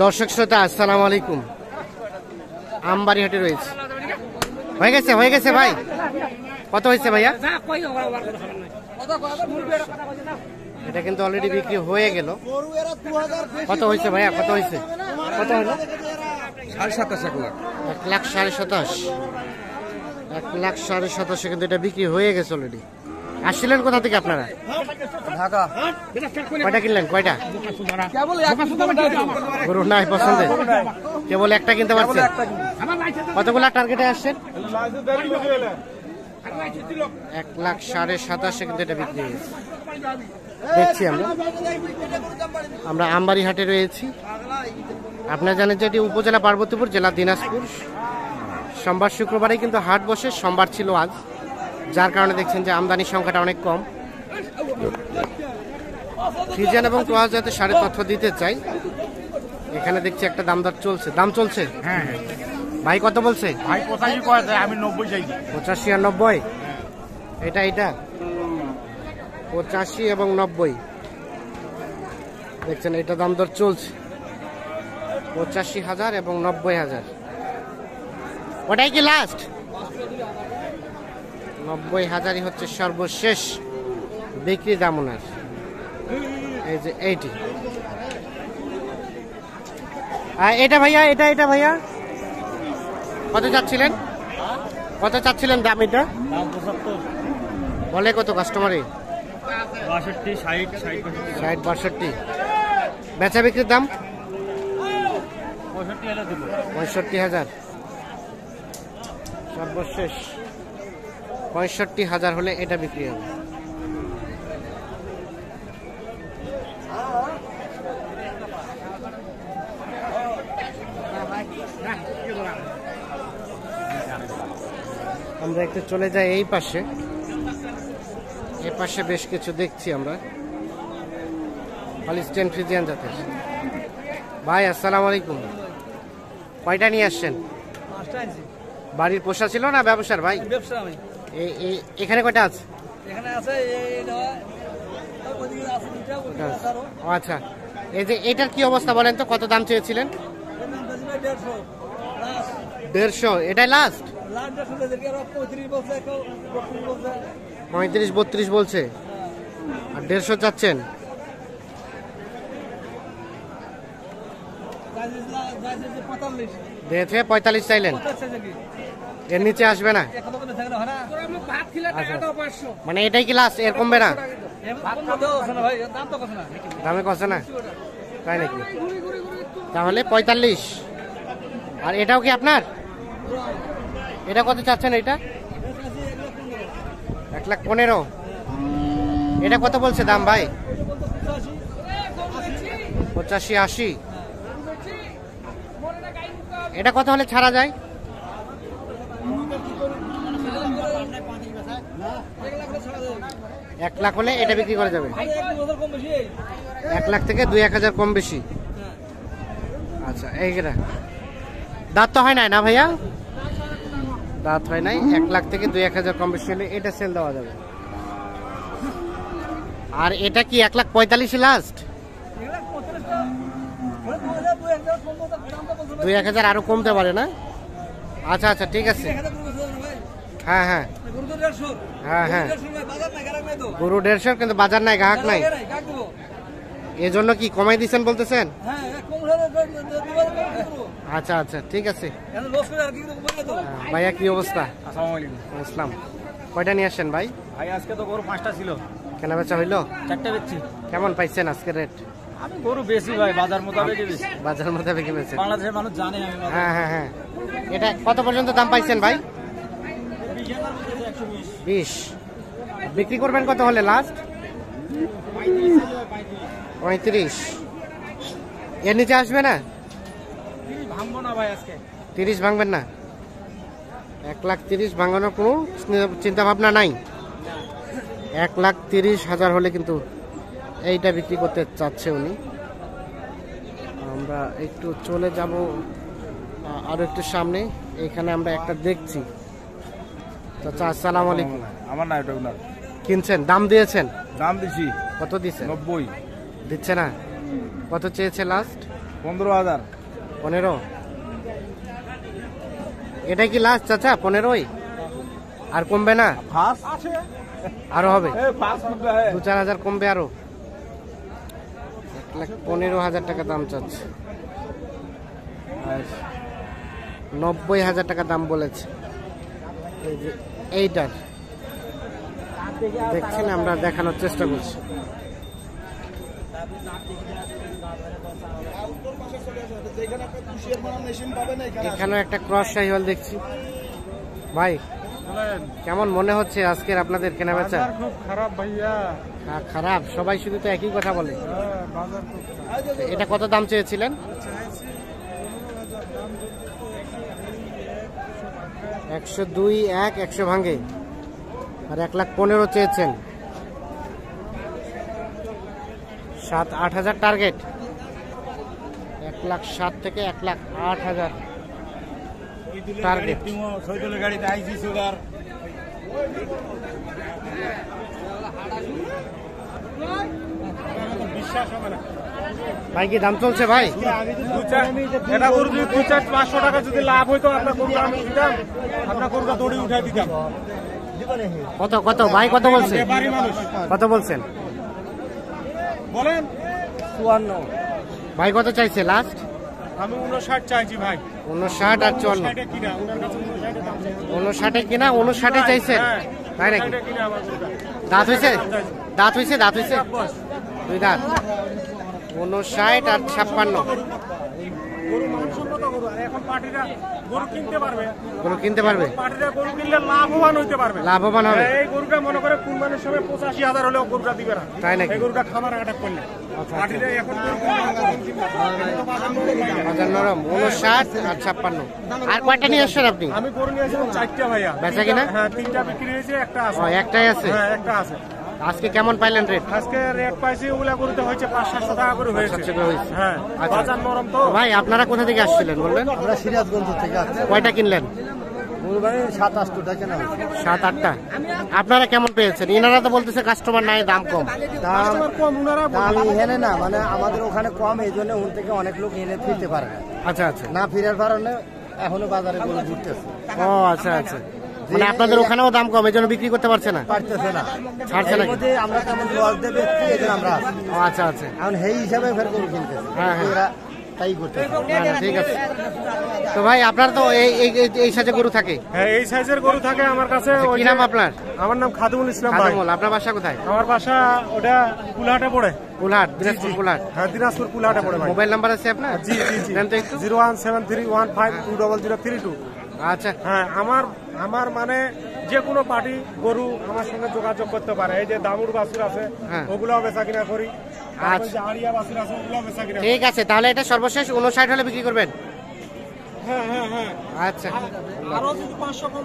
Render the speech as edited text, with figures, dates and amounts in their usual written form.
দর্শক শ্রোতা আসসালামু আলাইকুম। আমবাড়ি হাটে রয়েছে। হয়ে গেছে ভাই, কত হয়েছে ভাইয়া? এটা কিন্তু অলরেডি বিক্রি হয়ে গেল। কত হয়েছে ভাইয়া, কত হয়েছে? কত হলো? 27.5 লাখ। 1,27,500 কিন্তু এটা বিক্রি হয়ে গেছে অলরেডি। আসছিলেন কোথা থেকে আপনারা? ঢাকা। কয়টা কিনলেন? কয়টা গরু নাই পছন্দ? কেবল একটা কিনতে পারছেন? কতগুলা টার্গেটে আসছেন? 1,27,500 কিন্তু এটা বিক্রি হয়ে গেছে। দেখছি আমরা আমবাড়ি হাটে রয়েছি। আপনারা জানেন যে এটি উপজেলা পার্বতীপুর, জেলা দিনাজপুর। সোমবার শুক্রবারে কিন্তু হাট বসে, সোমবার ছিল আজ, যার কারণে দেখছেন যে আমদানির সংখ্যাটা অনেক কম। ফ্রিজিয়ান এবং ক্রস যাতে সাড়ে তথ্য দিতে চাই। এখানে দেখছি একটা দামদর চলছে, দাম চলছে। হ্যাঁ ভাই কত বলছে? ভাই 85 কয়, আমি 90 চাইছি। 85 আর 90? এটা 85 এবং 90 দেখছেন, এটা দাম দর চলছে 85,000 এবং 90,000। ওটাই কি লাস্ট? 90,000ই হচ্ছে সর্বশেষ বিক্রি দাম ওনার। এই যে এইটি, এটা ভাইয়া, এটা ভাইয়া কত চাচ্ছিলেন? কত চাচ্ছিলেন দাম? এটা বলে কত কাস্টমারে? 62, 60, 62। বেচা বিক্রির দাম 65,000 সর্বশেষ। 65,000 হলে এটা বিক্রি হবে। আমরা একটু চলে যাই এই পাশে। এ পাশে বেশ কিছু দেখছি আমরা হলিস্টিয়ান ফ্রিজিয়ান জাতের। ভাই আসসালামু আলাইকুম। কয়টা নিয়ে আসছেন? বাড়ির পোষা ছিল না ব্যবসার? ভাই এখানে কয়টা আছে? আচ্ছা, এই যে এটার কি অবস্থা বলেন তো? কত দাম চেয়েছিলেন? 150। এটাই লাস্ট? 35-32 বলছে, আর 150 চাচ্ছেন। দিয়েছে 45 চাইলেন, এর নিচে আসবে না? মানে এটাই কি লাস্ট, এর কমবে না? দামে কষে না, তাই নাকি? তাহলে 45। আর এটাও কি আপনার? এটা কত চাচ্ছেন? এটা 1,15,000। এটা কত বলছে দাম ভাই? 85-80। এটা কত হলে ছাড়া যায়? 1 লাখ হলে এটা বিক্রি করা যাবে। 1 লাখ থেকে 2-1,000 কম বেশি। আচ্ছা, এইটা দাঁত তো হয় নাই না ভাইয়া? দাঁত হয় নাই। 1 লাখ থেকে 2-1,000 কম বেশি হলে এটা সেল দেওয়া যাবে। আর এটা কি 1,45,000 লাস্ট? 2-1,000 আরো কমতে পারে না? আচ্ছা আচ্ছা, ঠিক আছে। হ্যাঁ হ্যাঁ হ্যাঁ হ্যাঁ, গরু 150, কিন্তু বাজার নাই, গ্রাহক নাই। এজন্য কি কমাই দিচ্ছেন বলতেছেন? আচ্ছা আচ্ছা, ঠিক আছে। ভাইয়া কি অবস্থা? আসসালাম। কয়টা নিয়ে আসছেন ভাই? ভাই আজকে তো গরু 5টা ছিল। কেনা বেচা হইলো? 4টা বেচছি। কেমন পাইছেন আজকের রেট? আমি গরু বেশি ভাই, বাজার মোতাবেক বেশি। বাজার মোতাবেক বেচেন? বাংলাদেশের মানুষ জানে আমি। হ্যাঁ হ্যাঁ হ্যাঁ। এটা কত পর্যন্ত দাম পাইছেন ভাই? 20। বিক্রি করবেন কত হলে লাস্ট? 35। এর নিচে আসবে না? ভাঙবো না ভাই আজকে। 30 ভাঙবেন না? 1,30,000 ভাঙানোর কোনো চিন্তা ভাবনা নাই? 1,30,000 হলে কিন্তু এইটা বিক্রি করতে চাচ্ছে উনি। আমরা একটু চলে যাব আরো একটু সামনে। এখানে আমরা একটা দেখছি। চাচা আসসালামু আলাইকুম। আমার না, এটা ওনার। কিনছেন? দাম দিয়েছেন? দাম দিছি। কত দিচ্ছেন? 90 দিচ্ছে না? কত চেয়েছে লাস্ট? 15,000। 15। এটা কি লাস্ট চাচা 15ই? আর কমবে না? ফার্স্ট আছে, আরো হবে? ফার্স্ট হবে। 2-4 হাজার কমবে আরো। 1,15,000 টাকা দাম চাচ্ছে। 90,000 টাকা দাম বলেছে। এই যে এইটার দেখছেন, আমরা দেখানোর চেষ্টা করছি। এখানে একটা ক্রস শাহিওয়াল দেখছি। ভাই কেমন মনে হচ্ছে আজকের আপনাদের কেনা বেচা? খুব খারাপ ভাইয়া। খারাপ? সবাই শুধু তো একই কথা বলে। বাজার খুব এটা কত দাম চেয়েছিলেন? 102,100 100 ভাঙে, আর 1,15,000 চেয়েছেন। 7-8 হাজার টার্গেট। 1,07,000 থেকে 1,08,000 টার্গেট। বিশ্বাস হবে না ভাই, কি দাম চলছে ভাই? এটা গরু যদি 200-500 টাকা যদি লাভ হইতো আপনার গরুটা আমি দিতাম, আপনার গরুটা দড়ি উঠাই দিতাম। কত কত ভাই, কত বলছেন? ব্যাপারী মানুষ কত বলছেন? বলেন। 54। ভাই কত চাইছে লাস্ট? আমি 59 চাইছি ভাই। 59 আর 54। 60 কিনা, ওনার কাছে 59 দাম চাইছি। 59 কিনা, 59 চাইছেন? হ্যাঁ, তাই নাকি? 60 কিনা আমার গরুটা। দাঁত হয়েছে? দাঁত হয়েছে? দাঁত হয়েছে? 2 দাঁত। 59 আর 56। গরু মানসম্মত গরু, আর এখন পার্টিরা গরু কিনতে পারবে। গরু কিনতে পারবে? পার্টিরা গরু কিনলে লাভবান হইতে পারবে। লাভবান হবে। এই গরুটা মনে করে কুরবানির সময় 85,000 হলেও গরুটা দিবে না। তাই নাকি? এই গরুটা খামার আটাক করলে পার্টিরা এখন গরু বাজার নরম। 59 আর 56। আর কয়টা নিয়ে আসছেন আপনি? আমি গরু নিয়েছিলাম 4টা ভাইয়া। বেচা কিনা? হ্যাঁ, 3টা বিক্রি হয়েছে, একটা আছে। ও, একটাই আছে? হ্যাঁ, একটা আছে। আজকে কেমন পাইলেন রেট? আজকে রেট পাইছি ওগুলা গরুতে হয়েছে 500-700 টাকা করে হয়েছে। 500 টাকা হয়েছে। হ্যাঁ, আচ্ছা। বাজার নরম তো। তো ভাই, আপনারা কোথা থেকে আসছিলেন বললেন? আমরা সিরাজগঞ্জ থেকে আসছি। কয়টা কিনলেন? কুরবানি 7-8টা কেনা হয়েছে। 7-8টা। আপনারা কেমন পেয়েছেন? ইনারা তো বলতেছে কাস্টমার নাই, দাম কম। কাস্টমার কম, ওনারা দাম এখানে না, মানে আমাদের ওখানে কম, এই জন্য ওখান থেকে অনেক লোক এনে ফিরতে পারে না। আচ্ছা আচ্ছা। না ফিরার কারণে এখনো বাজারে গরু ঘুরতেছে, ও আচ্ছা আচ্ছা। মানে আপনাদের ওখানেও দাম কম, এই জন্য বিক্রি করতে পারছে না? পারতেছে না। ছাড়ছে এর নাকি? মধ্যে আমরা তেমন লস দেবে, এই জন্য আমরা আসছি। ও আচ্ছা আচ্ছা। এখন সেই হিসাবে ফের গরু কিনতেছে। হ্যাঁ, হ্যাঁ। এরা তাই করতেছে। না, না, ঠিক আছে। তো ভাই, আপনার তো এই সাইজে গরু থাকে? হ্যাঁ, এই সাইজের গরু থাকে আমার কাছে। কি নাম আপনার? আমার নাম খাদিমুল ইসলাম ভাই। খাদিমুল। আপনার বাসা কোথায়? আমার বাসা ওটা কুলহাটে পড়ে। কুলহাট, দিনাজপুর কুলহাট। হ্যাঁ, দিনাজপুর কুলহাটে পড়ে ভাই। মোবাইল নাম্বার আছে আপনার? জি জি জি। দেন তো একটু। 01731520032। আচ্ছা হ্যাঁ, আমার মানে যে কোনো পার্টি গরু আমার সঙ্গে যোগাযোগ করতে পারে। এই যে দামুর বাছুর আছে, হ্যাঁ। ওগুলাও বেচা কিনা করি। তারপর আচ্ছা। যে আড়িয়া বাছুর আছে, ওগুলাও বেচা কিনা করি। ঠিক আছে, তাহলে এটা সর্বশেষ 59 হলে বিক্রি করবেন? হ্যাঁ হ্যাঁ হ্যাঁ। আচ্ছা। আরো যদি 500 কম